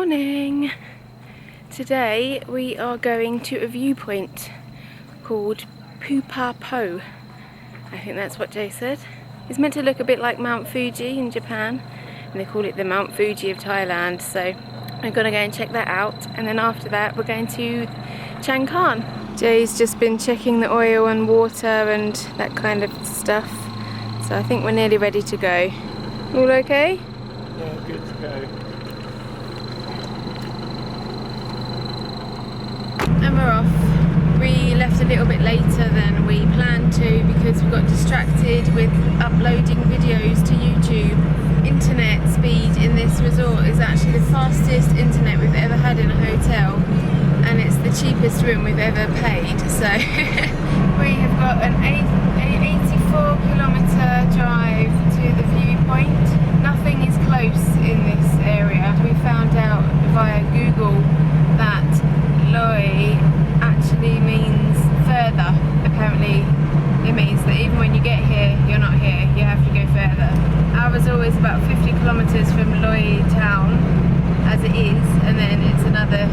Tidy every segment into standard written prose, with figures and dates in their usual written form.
Morning! Today we are going to a viewpoint called Pupa Po. I think that's what Jay said. It's meant to look a bit like Mount Fuji in Japan, and they call it the Mount Fuji of Thailand, so I'm gonna go and check that out, and then after that we're going to Chiang Khan. Jay's just been checking the oil and water and that kind of stuff, so I think we're nearly ready to go. All okay? Yeah, good to go. And we're off. We left a little bit later than we planned to because we got distracted with uploading videos to YouTube. Internet speed in this resort is actually the fastest internet we've ever had in a hotel, and it's the cheapest room we've ever paid. So we have got an 84-kilometre drive to the viewpoint. Nothing is close in this area. We found out via Google that Loei actually means further. Apparently it means that even when you get here, you're not here, you have to go further. I was always about 50 kilometres from Loei town as it is, and then it's another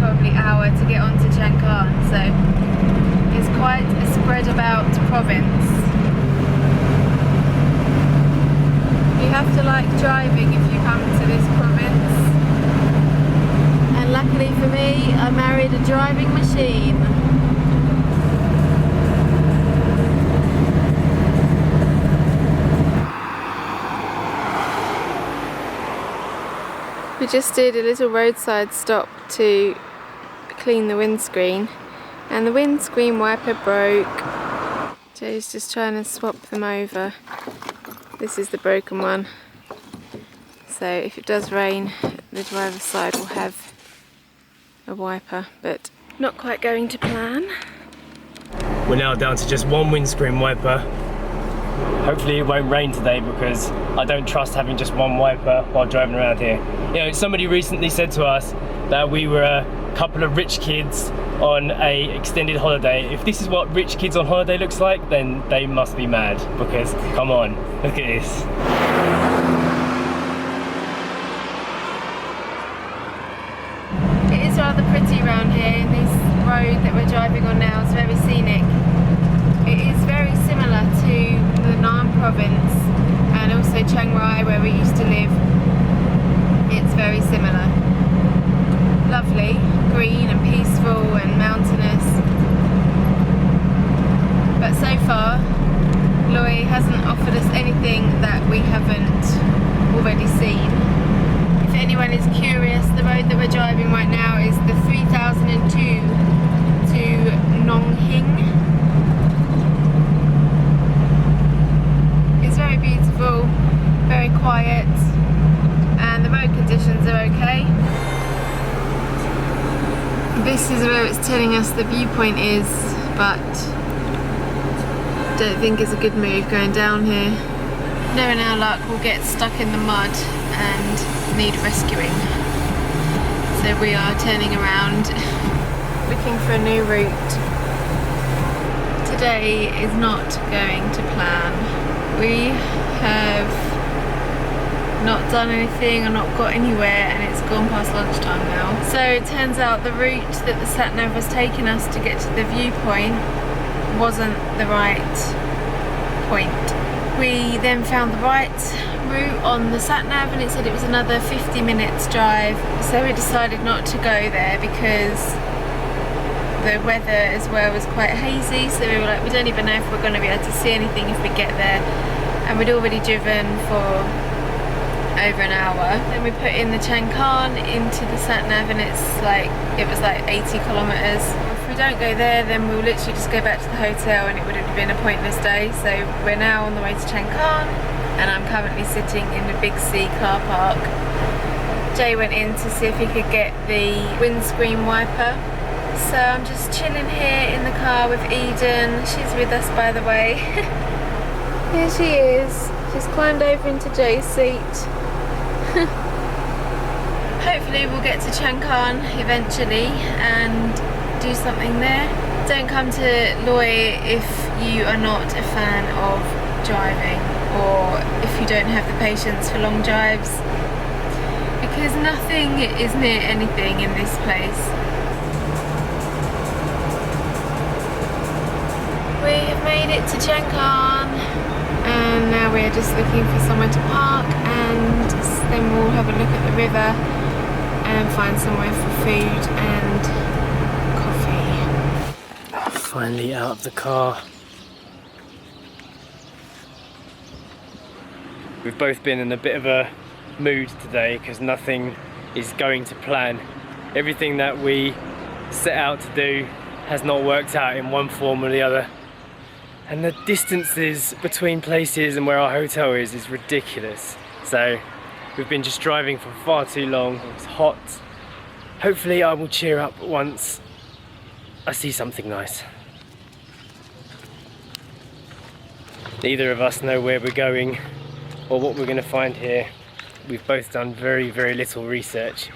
probably hour to get on to Chiang Khan, so it's quite a spread about province. You have to like driving if you come to this province. And luckily for me, I married a driving machine. We just did a little roadside stop to clean the windscreen, and the windscreen wiper broke. Jay's just trying to swap them over. This is the broken one. So if it does rain, the driver's side will have a wiper, but not quite going to plan. We're now down to just one windscreen wiper. Hopefully it won't rain today because I don't trust having just one wiper while driving around here. You know, somebody recently said to us that we were a couple of rich kids on a extended holiday. If this is what rich kids on holiday looks like, then they must be mad, because come on, look at this. It is rather pretty around here. This road that we're driving on now is very scenic. It is very similar to the Nam province and also Chiang Rai, where we used to live. It's very similar. Lovely, green and peaceful and mountainous. But so far, Loei hasn't offered us anything that we haven't already seen. If anyone is curious, the road that we're driving right now is the 3002 to Nong Hing. It's very beautiful, very quiet, and the road conditions are okay. This is where it's telling us the viewpoint is, but don't think it's a good move going down here. Knowing our luck, we'll get stuck in the mud and need rescuing. So we are turning around, looking for a new route. Today is not going to plan. We have not done anything or not got anywhere, and it's gone past lunchtime now. So it turns out the route that the sat-nav was taking us to get to the viewpoint wasn't the right point. We then found the right route on the sat-nav and it said it was another 50 minutes drive. So we decided not to go there because the weather as well was quite hazy, so we were like, we don't even know if we're going to be able to see anything if we get there. And we'd already driven for over an hour. Then we put in the Chiang Khan into the sat-nav, and it was like 80 kilometres. If we don't go there, then we'll literally just go back to the hotel and it would have been a pointless day. So we're now on the way to Chiang Khan, and I'm currently sitting in the Big C car park. Jay went in to see if he could get the windscreen wiper. So I'm just chilling here in the car with Eden. She's with us, by the way. Here she is. She's climbed over into Jay's seat. Hopefully we'll get to Chiang Khan eventually and do something there. Don't come to Loei if you are not a fan of driving, or if you don't have the patience for long drives. because nothing is near anything in this place. We have made it to Chiang Khan and now we're just looking for somewhere to park, and then we'll have a look at the river and find somewhere for food and coffee. Finally out of the car. We've both been in a bit of a mood today because nothing is going to plan. Everything that we set out to do has not worked out in one form or the other. And the distances between places and where our hotel is ridiculous. So we've been just driving for far too long. It's hot. Hopefully I will cheer up once I see something nice. Neither of us know where we're going or what we're going to find here. We've both done very little research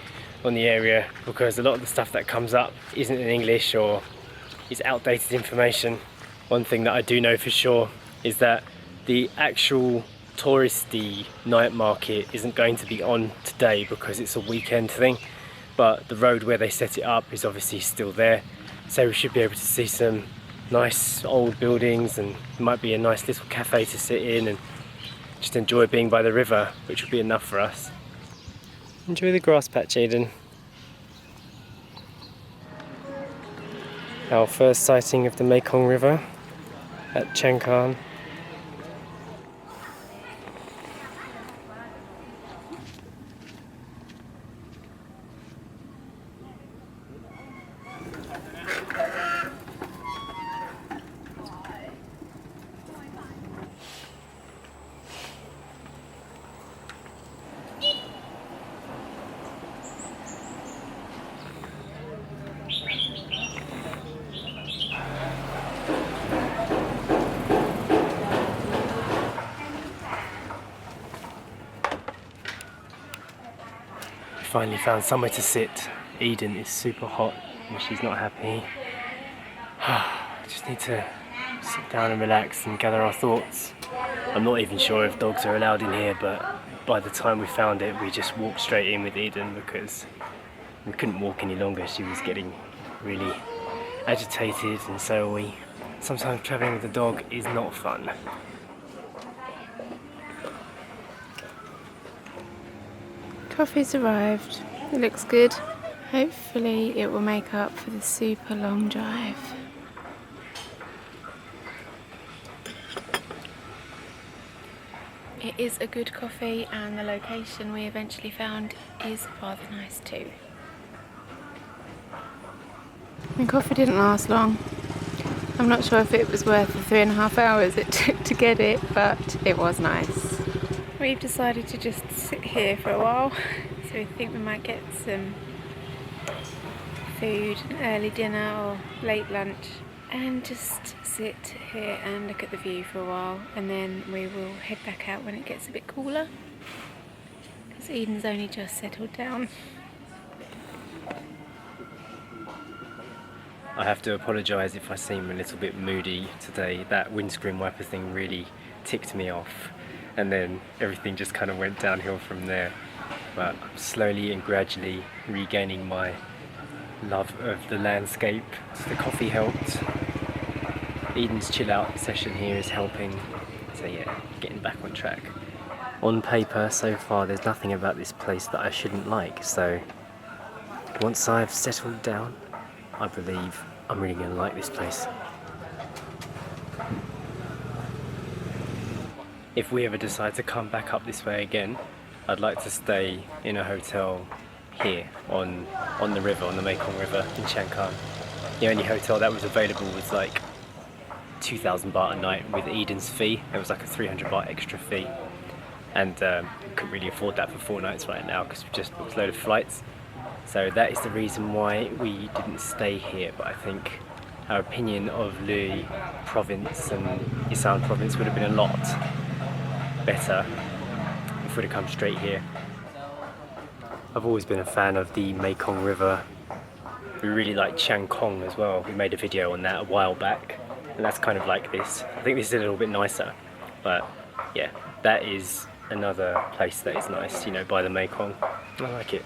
on the area because a lot of the stuff that comes up isn't in English or is outdated information. One thing that I do know for sure is that the actual touristy night market isn't going to be on today because it's a weekend thing, but the road where they set it up is obviously still there, so we should be able to see some nice old buildings, and it might be a nice little cafe to sit in and just enjoy being by the river, which will be enough for us. Enjoy the grass patch, Eden. Our first sighting of the Mekong River at Chiang Khan. Finally found somewhere to sit. Eden is super hot and she's not happy. Just need to sit down and relax and gather our thoughts. I'm not even sure if dogs are allowed in here, but by the time we found it, we just walked straight in with Eden because we couldn't walk any longer. She was getting really agitated, and so are we. Sometimes travelling with a dog is not fun. Coffee's arrived. It looks good. Hopefully it will make up for the super long drive. It is a good coffee, and the location we eventually found is rather nice too. The coffee didn't last long. I'm not sure if it was worth the 3.5 hours it took to get it, but it was nice. We've decided to just sit here for a while, so we think we might get some food, an early dinner or late lunch, and just sit here and look at the view for a while, and then we will head back out when it gets a bit cooler, because Eden's only just settled down. I have to apologise if I seem a little bit moody today. That windscreen wiper thing really ticked me off, and then everything just kind of went downhill from there. But I'm slowly and gradually regaining my love of the landscape. The coffee helped. Eden's chill out session here is helping. So yeah, getting back on track. On paper, so far, there's nothing about this place that I shouldn't like. So once I've settled down, I believe I'm really going to like this place. If we ever decide to come back up this way again, I'd like to stay in a hotel here on the river, on the Mekong River in Chiang Khan. The only hotel that was available was like 2,000 baht a night with Eden's fee. It was like a 300 baht extra fee, and we couldn't really afford that for 4 nights right now because we just booked a load of flights. So that is the reason why we didn't stay here. But I think our opinion of Loei province and Isan province would have been a lot better if we'd have come straight here. I've always been a fan of the Mekong River. We really like Chiang Khan as well. We made a video on that a while back, and that's kind of like this. I think this is a little bit nicer, but yeah, that is another place that is nice, you know, by the Mekong. I like it.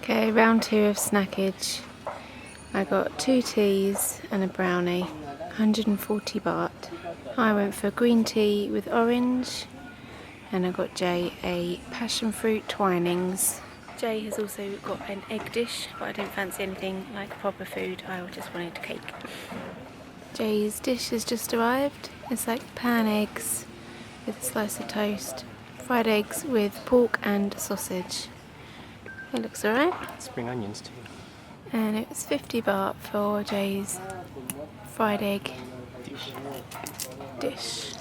Okay, round 2 of snackage. I got 2 teas and a brownie, 140 baht. I went for green tea with orange, and I got Jay a passion fruit twinings. Jay has also got an egg dish, but I didn't fancy anything like proper food, I just wanted cake. Jay's dish has just arrived. It's like pan eggs with a slice of toast, fried eggs with pork and sausage. It looks alright. Spring onions too. And it was 50 baht for Jay's fried egg dish.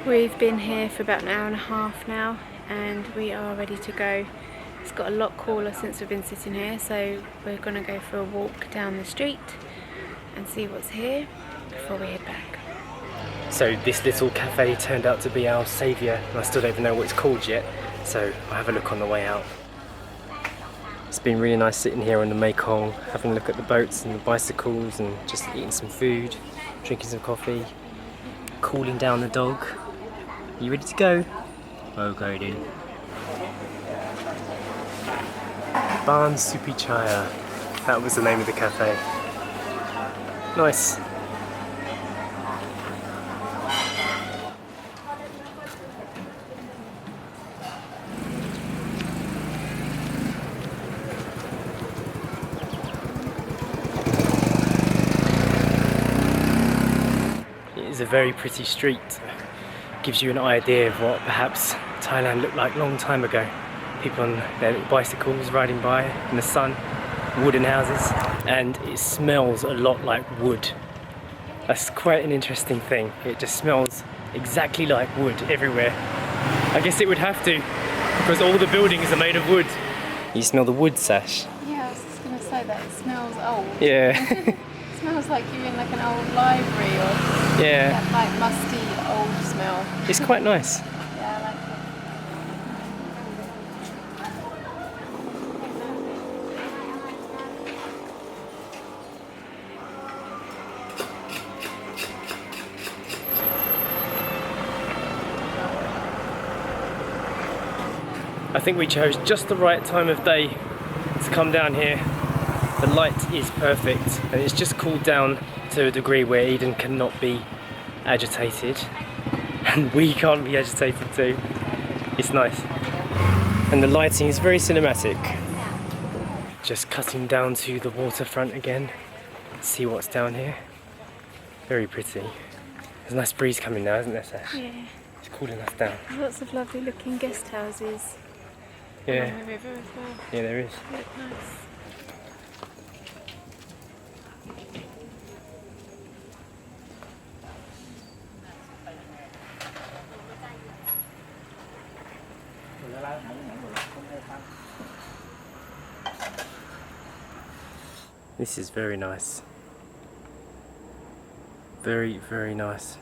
We've been here for about an hour and a half now, and we are ready to go. It's got a lot cooler since we've been sitting here, so we're going to go for a walk down the street and see what's here before we head back. So this little cafe turned out to be our saviour, and I still don't even know what it's called yet, so I'll have a look on the way out. It's been really nice sitting here on the Mekong, having a look at the boats and the bicycles and just eating some food, drinking some coffee, cooling down the dog. You ready to go? Okay then. Ban Supi Chaya, that was the name of the cafe. Nice. It's a very pretty street. Gives you an idea of what perhaps Thailand looked like a long time ago. People on their little bicycles riding by in the sun, wooden houses, and it smells a lot like wood. That's quite an interesting thing. It just smells exactly like wood everywhere. I guess it would have to, because all the buildings are made of wood. You smell the wood, Sash? Yeah, I was just going to say that. It smells old. Yeah. It smells like you're in like an old library or that like musty old smell. It's quite nice. Yeah, I like it. I think we chose just the right time of day to come down here. The light is perfect, and it's just cooled down to a degree where Eden cannot be agitated, and we can't be agitated too. It's nice. And the lighting is very cinematic. Just cutting down to the waterfront again. See what's down here. Very pretty. There's a nice breeze coming now, isn't there, Sash? Yeah. It's cooling us down. Lots of lovely looking guest houses. Yeah. Along the river as well. Yeah, there is. They look nice. This is very nice. Very, very nice.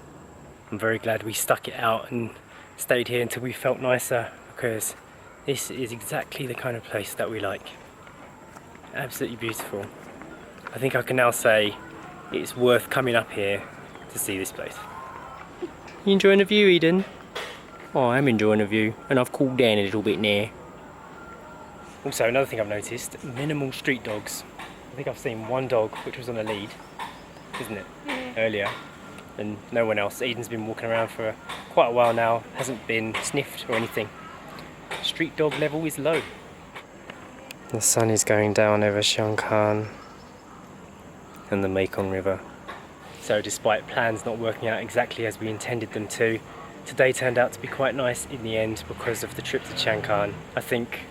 I'm very glad we stuck it out and stayed here until we felt nicer, because this is exactly the kind of place that we like. Absolutely beautiful. I think I can now say it's worth coming up here to see this place. You enjoying the view, Eden? Oh, I'm enjoying the view, and I've cooled down a little bit now. Also, another thing I've noticed, minimal street dogs. I think I've seen one dog which was on a lead, isn't it? Yeah. Earlier, and no one else. Eden's been walking around for quite a while now, hasn't been sniffed or anything. Street dog level is low. The sun is going down over Chiang Khan and the Mekong River. So despite plans not working out exactly as we intended them to, today turned out to be quite nice in the end because of the trip to Chiang Khan. I think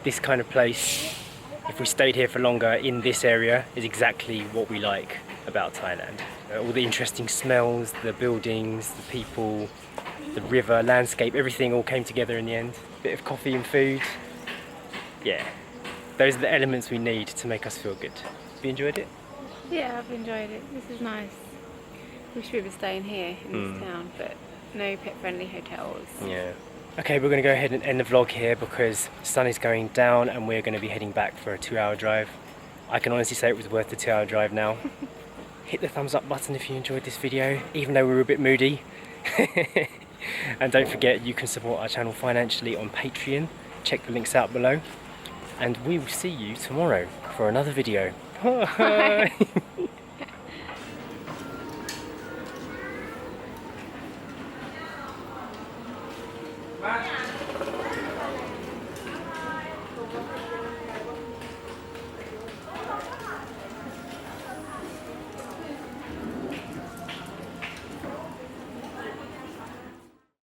this kind of place, if we stayed here for longer in this area, is exactly what we like about Thailand. All the interesting smells, the buildings, the people, the river, landscape, everything all came together in the end. Bit of coffee and food. Yeah, those are the elements we need to make us feel good. Have you enjoyed it? Yeah, I've enjoyed it. This is nice. Wish we were staying here in this town, but no pet-friendly hotels. Yeah. Okay, we're going to go ahead and end the vlog here because the sun is going down and we're going to be heading back for a 2-hour drive. I can honestly say it was worth the 2-hour drive now. hit the thumbs up button if you enjoyed this video, even though we were a bit moody. And don't forget, you can support our channel financially on Patreon. Check the links out below. And we will see you tomorrow for another video. Bye. Bye.